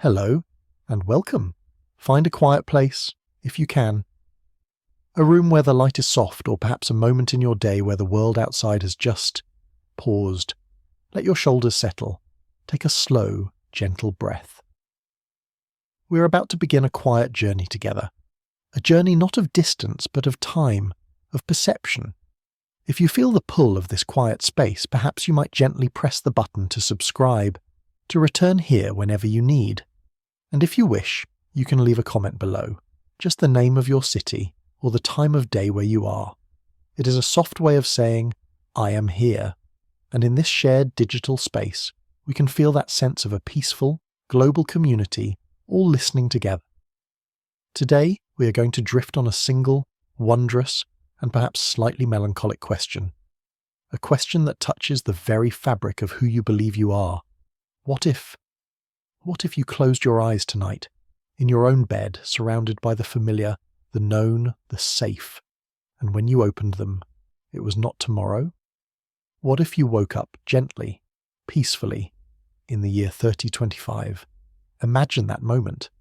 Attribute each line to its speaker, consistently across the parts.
Speaker 1: Hello, and welcome. Find a quiet place, if you can. A room where the light is soft, or perhaps a moment in your day where the world outside has just paused. Let your shoulders settle. Take a slow, gentle breath. We're about to begin a quiet journey together. A journey not of distance, but of time, of perception. If you feel the pull of this quiet space, perhaps you might gently press the button to subscribe, to return here whenever you need. And if you wish, you can leave a comment below, just the name of your city or the time of day where you are. It is a soft way of saying, I am here. And in this shared digital space, we can feel that sense of a peaceful, global community all listening together. Today, we are going to drift on a single, wondrous, and perhaps slightly melancholic question. A question that touches the very fabric of who you believe you are. What if you closed your eyes tonight, in your own bed, surrounded by the familiar, the known, the safe, and when you opened them, it was not tomorrow? What if you woke up gently, peacefully, in the year 3025? Imagine that moment.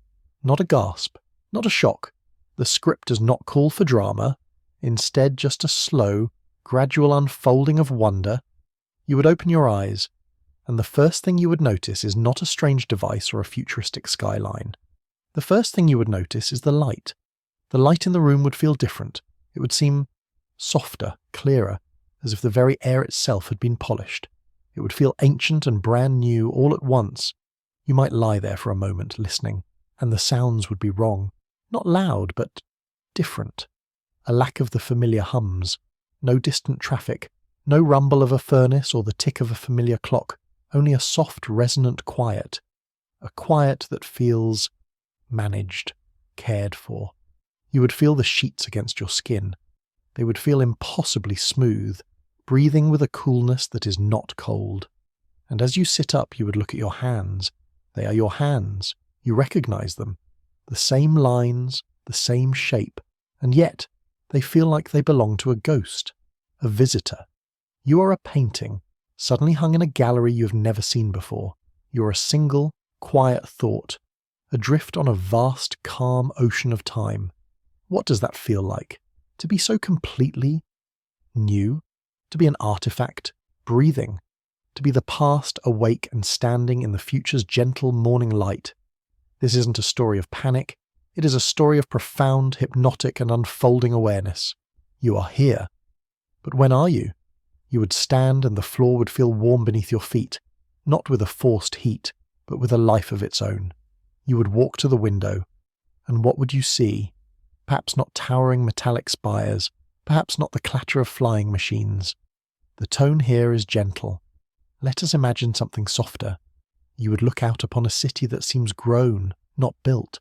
Speaker 1: Not a gasp, not a shock. The script does not call for drama, instead just a slow, gradual unfolding of wonder. You would open your eyes, and the first thing you would notice is not a strange device or a futuristic skyline. The first thing you would notice is the light. The light in the room would feel different. It would seem softer, clearer, as if the very air itself had been polished. It would feel ancient and brand new all at once. You might lie there for a moment listening, and the sounds would be wrong. Not loud, but different. A lack of the familiar hums. No distant traffic. No rumble of a furnace or the tick of a familiar clock. Only a soft, resonant quiet. A quiet that feels managed, cared for. You would feel the sheets against your skin. They would feel impossibly smooth, breathing with a coolness that is not cold. And as you sit up, you would look at your hands. They are your hands. You recognize them. The same lines, the same shape, and yet they feel like they belong to a ghost, a visitor. You are a painting, suddenly hung in a gallery you have never seen before. You are a single, quiet thought, adrift on a vast, calm ocean of time. What does that feel like? To be so completely new? To be an artifact, breathing? To be the past awake and standing in the future's gentle morning light? This isn't a story of panic. It is a story of profound, hypnotic and unfolding awareness. You are here. But when are you? You would stand and the floor would feel warm beneath your feet, not with a forced heat, but with a life of its own. You would walk to the window, and what would you see? Perhaps not towering metallic spires, perhaps not the clatter of flying machines. The tone here is gentle. Let us imagine something softer. You would look out upon a city that seems grown, not built.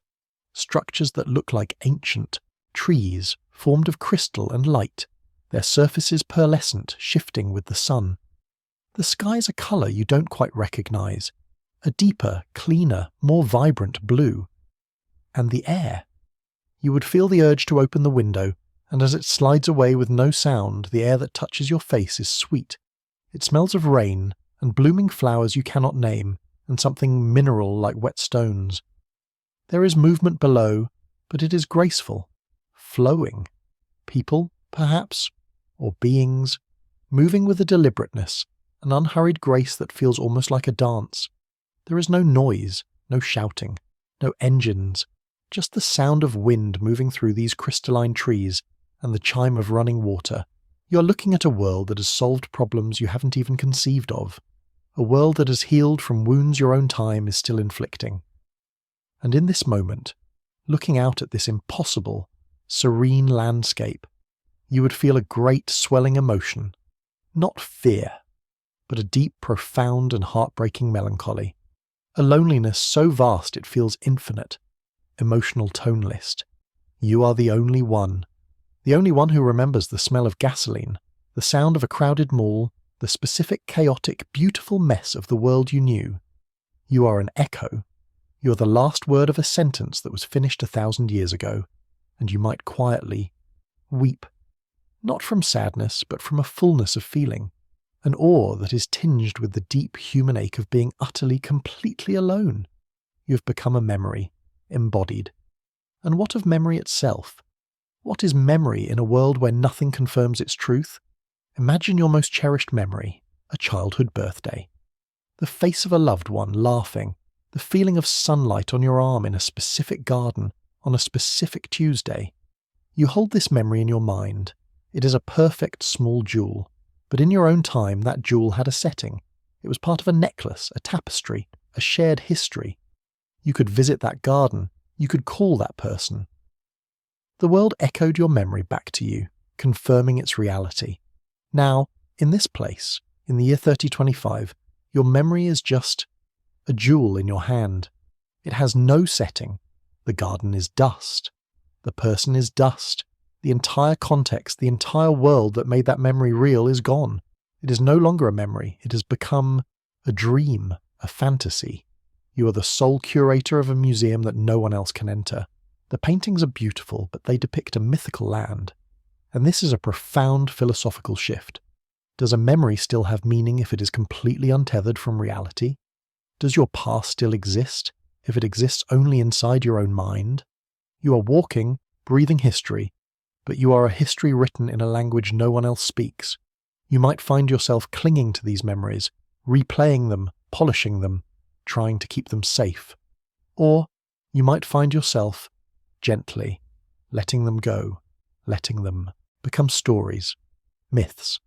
Speaker 1: Structures that look like ancient trees formed of crystal and light, their surfaces pearlescent, shifting with the sun. The sky is a colour you don't quite recognize, a deeper, cleaner, more vibrant blue. And the air. You would feel the urge to open the window, and as it slides away with no sound, the air that touches your face is sweet. It smells of rain and blooming flowers you cannot name, and something mineral like wet stones. There is movement below, but it is graceful, flowing. People, perhaps, or beings, moving with a deliberateness, an unhurried grace that feels almost like a dance. There is no noise, no shouting, no engines, just the sound of wind moving through these crystalline trees and the chime of running water. You are looking at a world that has solved problems you haven't even conceived of. A world that has healed from wounds your own time is still inflicting. And in this moment, looking out at this impossible, serene landscape, you would feel a great swelling emotion. Not fear, but a deep, profound and heartbreaking melancholy. A loneliness so vast it feels infinite. Emotional tone list. You are the only one who remembers the smell of gasoline, the sound of a crowded mall, the specific chaotic, beautiful mess of the world you knew. You are an echo. You are the last word of a sentence that was finished 1,000 years ago, and you might quietly weep, not from sadness, but from a fullness of feeling, an awe that is tinged with the deep human ache of being utterly, completely alone. You have become a memory, embodied. And what of memory itself? What is memory in a world where nothing confirms its truth? Imagine your most cherished memory, a childhood birthday. The face of a loved one laughing, the feeling of sunlight on your arm in a specific garden on a specific Tuesday. You hold this memory in your mind. It is a perfect small jewel, but in your own time that jewel had a setting. It was part of a necklace, a tapestry, a shared history. You could visit that garden. You could call that person. The world echoed your memory back to you, confirming its reality. Now, in this place, in the year 3025, your memory is just a jewel in your hand. It has no setting. The garden is dust. The person is dust. The entire context, the entire world that made that memory real is gone. It is no longer a memory. It has become a dream, a fantasy. You are the sole curator of a museum that no one else can enter. The paintings are beautiful, but they depict a mythical land. And this is a profound philosophical shift. Does a memory still have meaning if it is completely untethered from reality? Does your past still exist if it exists only inside your own mind? You are walking, breathing history, but you are a history written in a language no one else speaks. You might find yourself clinging to these memories, replaying them, polishing them, trying to keep them safe. Or you might find yourself gently letting them go, letting them become stories, myths,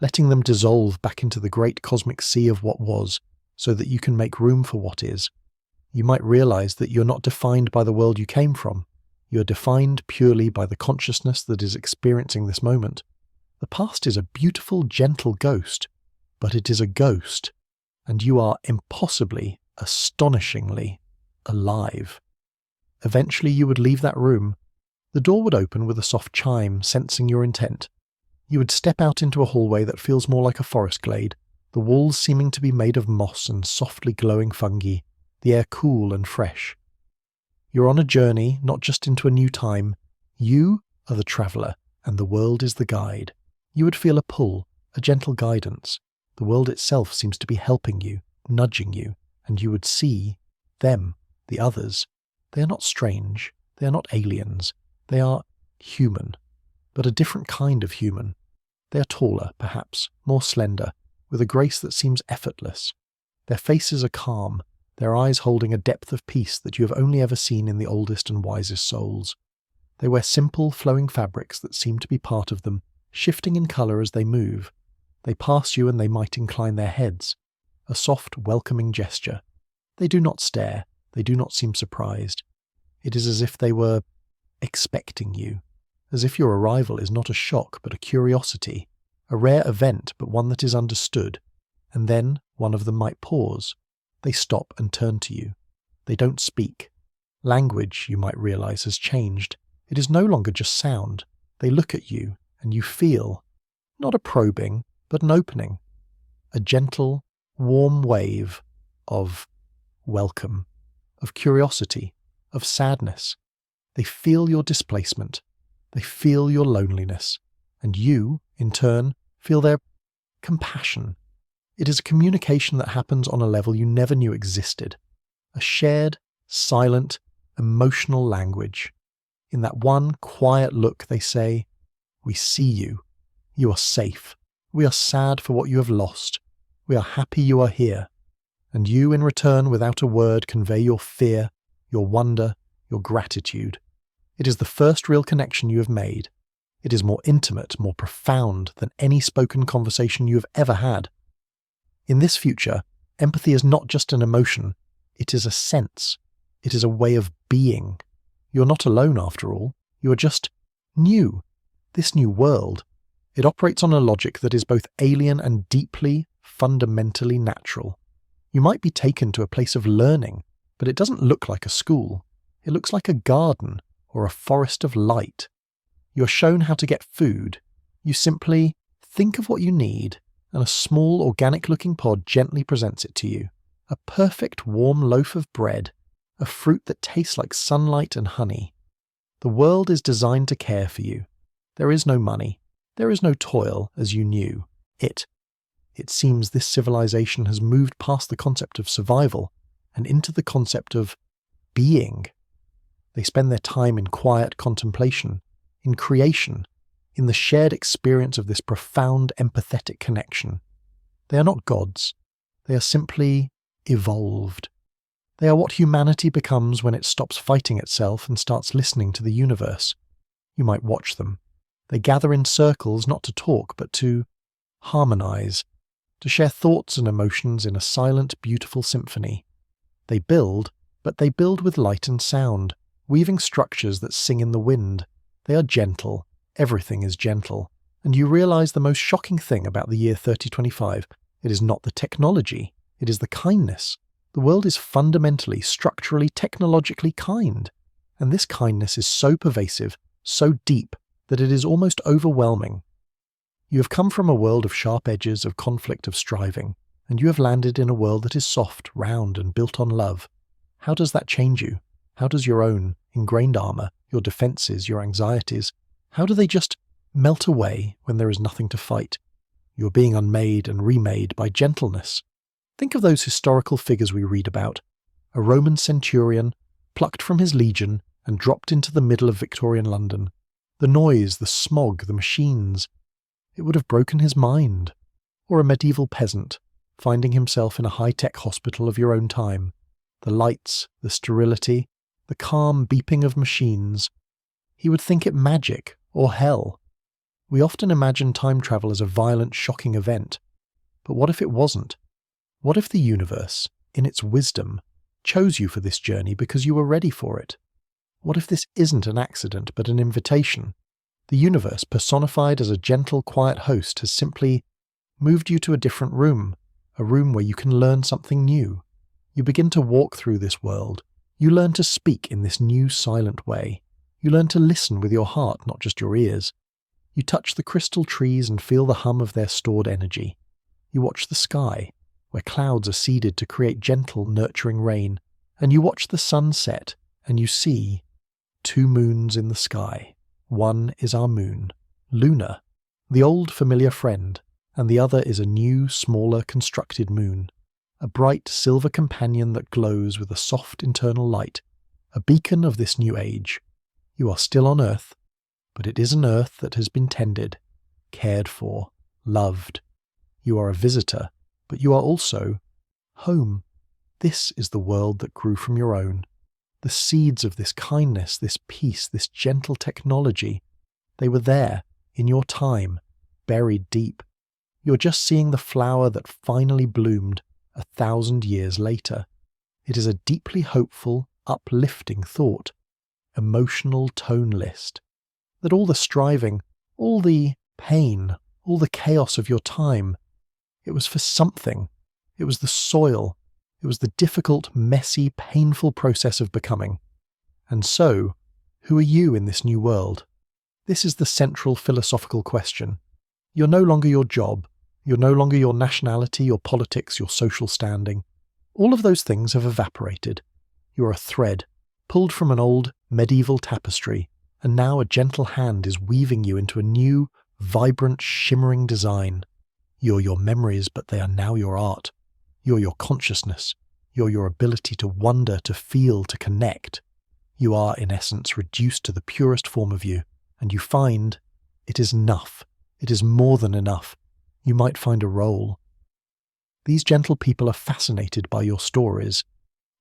Speaker 1: letting them dissolve back into the great cosmic sea of what was, so that you can make room for what is. You might realize that you're not defined by the world you came from. You are defined purely by the consciousness that is experiencing this moment. The past is a beautiful, gentle ghost, but it is a ghost, and you are impossibly, astonishingly alive. Eventually you would leave that room. The door would open with a soft chime, sensing your intent. You would step out into a hallway that feels more like a forest glade, the walls seeming to be made of moss and softly glowing fungi, the air cool and fresh. You're on a journey, not just into a new time. You are the traveller, and the world is the guide. You would feel a pull, a gentle guidance. The world itself seems to be helping you, nudging you, and you would see them, the others. They are not strange. They are not aliens. They are human, but a different kind of human. They are taller, perhaps, more slender, with a grace that seems effortless. Their faces are calm, their eyes holding a depth of peace that you have only ever seen in the oldest and wisest souls. They wear simple, flowing fabrics that seem to be part of them, shifting in colour as they move. They pass you and they might incline their heads, a soft, welcoming gesture. They do not stare, they do not seem surprised. It is as if they were expecting you, as if your arrival is not a shock but a curiosity, a rare event but one that is understood. And then one of them might pause. They stop and turn to you. They don't speak. Language, you might realize, has changed. It is no longer just sound. They look at you, and you feel, not a probing, but an opening. A gentle, warm wave of welcome, of curiosity, of sadness. They feel your displacement. They feel your loneliness. And you, in turn, feel their compassion. It is a communication that happens on a level you never knew existed. A shared, silent, emotional language. In that one quiet look they say, "We see you. You are safe. We are sad for what you have lost. We are happy you are here." And you, in return, without a word, convey your fear, your wonder, your gratitude. It is the first real connection you have made. It is more intimate, more profound than any spoken conversation you have ever had. In this future, empathy is not just an emotion, it is a sense. It is a way of being. You're not alone after all. You are just new. This new world. It operates on a logic that is both alien and deeply, fundamentally natural. You might be taken to a place of learning, but it doesn't look like a school. It looks like a garden or a forest of light. You're shown how to get food. You simply think of what you need, and a small organic-looking pod gently presents it to you. A perfect warm loaf of bread, a fruit that tastes like sunlight and honey. The world is designed to care for you. There is no money. There is no toil, as you knew. It seems this civilization has moved past the concept of survival, and into the concept of being. They spend their time in quiet contemplation, in creation, in the shared experience of this profound empathetic connection. They are not gods. They are simply evolved. They are what humanity becomes when it stops fighting itself and starts listening to the universe. You might watch them. They gather in circles not to talk, but to harmonize, to share thoughts and emotions in a silent, beautiful symphony. They build, but they build with light and sound, weaving structures that sing in the wind. They are gentle. Everything is gentle. And you realize the most shocking thing about the year 3025. It is not the technology. It is the kindness. The world is fundamentally, structurally, technologically kind. And this kindness is so pervasive, so deep, that it is almost overwhelming. You have come from a world of sharp edges, of conflict, of striving, and you have landed in a world that is soft, round, and built on love. How does that change you? How does your own ingrained armor, your defenses, your anxieties, how do they just melt away when there is nothing to fight? You are being unmade and remade by gentleness. Think of those historical figures we read about. A Roman centurion, plucked from his legion and dropped into the middle of Victorian London. The noise, the smog, the machines. It would have broken his mind. Or a medieval peasant, finding himself in a high-tech hospital of your own time. The lights, the sterility, the calm beeping of machines. He would think it magic or hell. We often imagine time travel as a violent, shocking event. But what if it wasn't? What if the universe, in its wisdom, chose you for this journey because you were ready for it? What if this isn't an accident but an invitation? The universe, personified as a gentle, quiet host, has simply moved you to a different room, a room where you can learn something new. You begin to walk through this world. You learn to speak in this new, silent way. You learn to listen with your heart, not just your ears. You touch the crystal trees and feel the hum of their stored energy. You watch the sky, where clouds are seeded to create gentle, nurturing rain, and you watch the sun set, and you see 2 moons in the sky. One is our moon, Luna, the old familiar friend, and the other is a new, smaller, constructed moon, a bright silver companion that glows with a soft internal light, a beacon of this new age. You are still on Earth, but it is an Earth that has been tended, cared for, loved. You are a visitor, but you are also home. This is the world that grew from your own. The seeds of this kindness, this peace, this gentle technology, they were there, in your time, buried deep. You're just seeing the flower that finally bloomed 1,000 years later. It is a deeply hopeful, uplifting thought, emotional tone list, that all the striving, all the pain, all the chaos of your time, it was for something. It was the soil. It was the difficult, messy, painful process of becoming. And so, who are you in this new world? This is the central philosophical question. You're no longer your job. You're no longer your nationality, your politics, your social standing. All of those things have evaporated. You're a thread, pulled from an old, medieval tapestry, and now a gentle hand is weaving you into a new, vibrant, shimmering design. You're your memories, but they are now your art. You're your consciousness. You're your ability to wonder, to feel, to connect. You are, in essence, reduced to the purest form of you, and you find it is enough. It is more than enough. You might find a role. These gentle people are fascinated by your stories.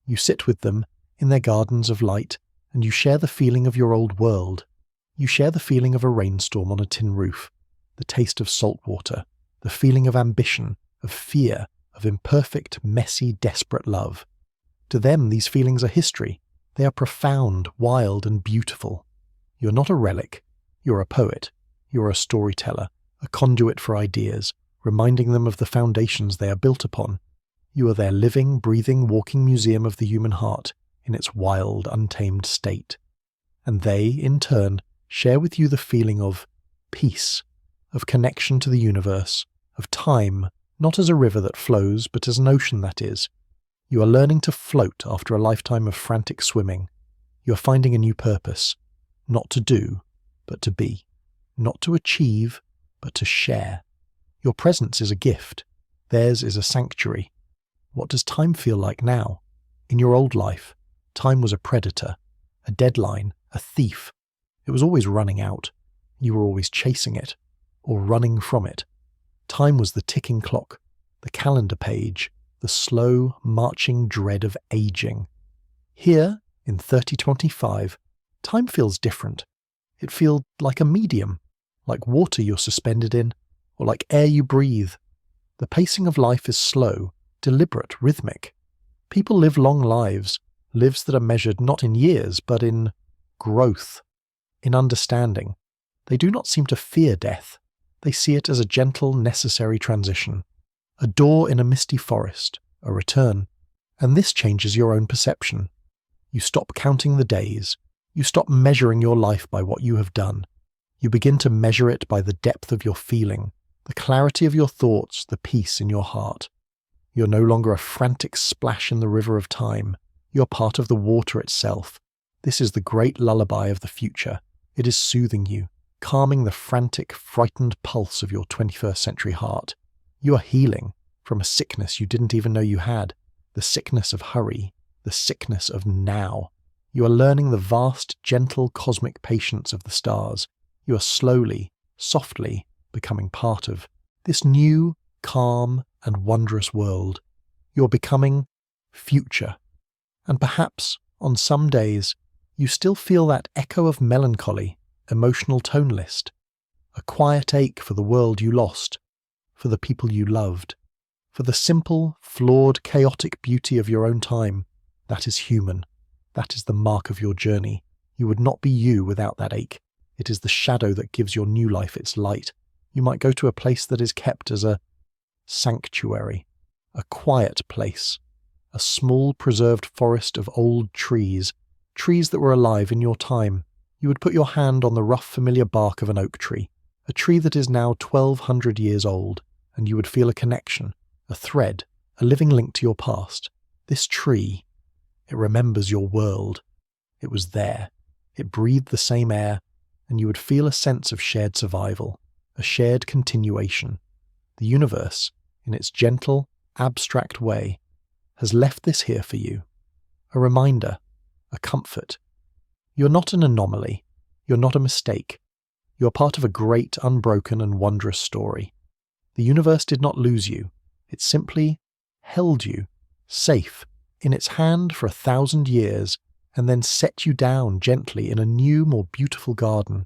Speaker 1: You sit with them in their gardens of light, and you share the feeling of your old world. You share the feeling of a rainstorm on a tin roof, the taste of salt water, the feeling of ambition, of fear, of imperfect, messy, desperate love. To them, these feelings are history. They are profound, wild, and beautiful. You're not a relic. You're a poet. You're a storyteller, a conduit for ideas, reminding them of the foundations they are built upon. You are their living, breathing, walking museum of the human heart in its wild, untamed state. And they, in turn, share with you the feeling of peace, of connection to the universe, of time, not as a river that flows, but as an ocean that is. You are learning to float after a lifetime of frantic swimming. You are finding a new purpose, not to do, but to be, not to achieve, but to share. Your presence is a gift. Theirs is a sanctuary. What does time feel like now? In your old life, time was a predator, a deadline, a thief. It was always running out. You were always chasing it, or running from it. Time was the ticking clock, the calendar page, the slow, marching dread of aging. Here, in 3025, time feels different. It feels like a medium, like water you're suspended in, or like air you breathe. The pacing of life is slow, deliberate, rhythmic. People live long lives, lives that are measured not in years, but in growth, in understanding. They do not seem to fear death. They see it as a gentle, necessary transition. A door in a misty forest, a return. And this changes your own perception. You stop counting the days. You stop measuring your life by what you have done. You begin to measure it by the depth of your feeling, the clarity of your thoughts, the peace in your heart. You're no longer a frantic splash in the river of time. You're part of the water itself. This is the great lullaby of the future. It is soothing you, calming the frantic, frightened pulse of your 21st century heart. You are healing from a sickness you didn't even know you had, the sickness of hurry, the sickness of now. You are learning the vast, gentle, cosmic patience of the stars. You are slowly, softly becoming part of this new, calm, and wondrous world. You're becoming future. And perhaps, on some days, you still feel that echo of melancholy, emotional tone list, a quiet ache for the world you lost, for the people you loved, for the simple, flawed, chaotic beauty of your own time. That is human. That is the mark of your journey. You would not be you without that ache. It is the shadow that gives your new life its light. You might go to a place that is kept as a sanctuary, a quiet place, a small preserved forest of old trees, trees that were alive in your time. You would put your hand on the rough, familiar bark of an oak tree, a tree that is now 1,200 years old, and you would feel a connection, a thread, a living link to your past. This tree, it remembers your world. It was there. It breathed the same air, and you would feel a sense of shared survival, a shared continuation. The universe, in its gentle, abstract way, has left this here for you. A reminder, a comfort. You're not an anomaly. You're not a mistake. You're part of a great, unbroken, and wondrous story. The universe did not lose you. It simply held you, safe, in its hand for 1,000 years, and then set you down gently in a new, more beautiful garden.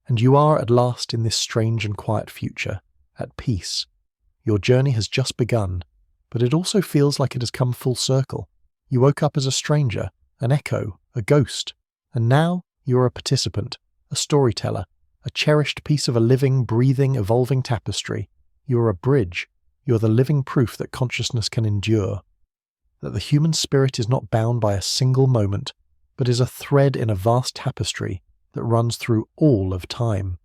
Speaker 1: And you are at last in this strange and quiet future, at peace. Your journey has just begun, but it also feels like it has come full circle. You woke up as a stranger, an echo, a ghost, and now you are a participant, a storyteller, a cherished piece of a living, breathing, evolving tapestry. You are a bridge. You are the living proof that consciousness can endure, that the human spirit is not bound by a single moment, but is a thread in a vast tapestry that runs through all of time.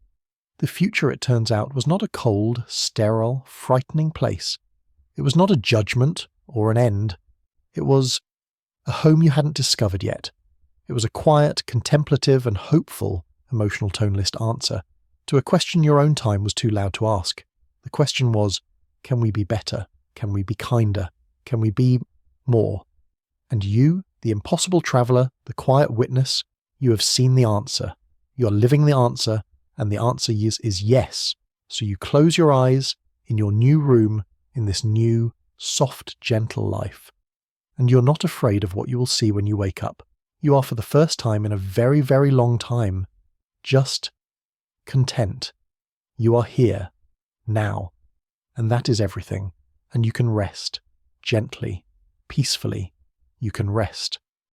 Speaker 1: The future, it turns out, was not a cold, sterile, frightening place. It was not a judgment or an end. It was a home you hadn't discovered yet. It was a quiet, contemplative, and hopeful emotional tone list answer to a question your own time was too loud to ask. The question was, can we be better? Can we be kinder? Can we be more? And you, the impossible traveller, the quiet witness, you have seen the answer. You are living the answer, and the answer is yes. So you close your eyes in your new room, in this new, soft, gentle life. And you're not afraid of what you will see when you wake up. You are, for the first time in a very, very long time, just content. You are here, now. And that is everything. And you can rest, gently, peacefully. You can rest.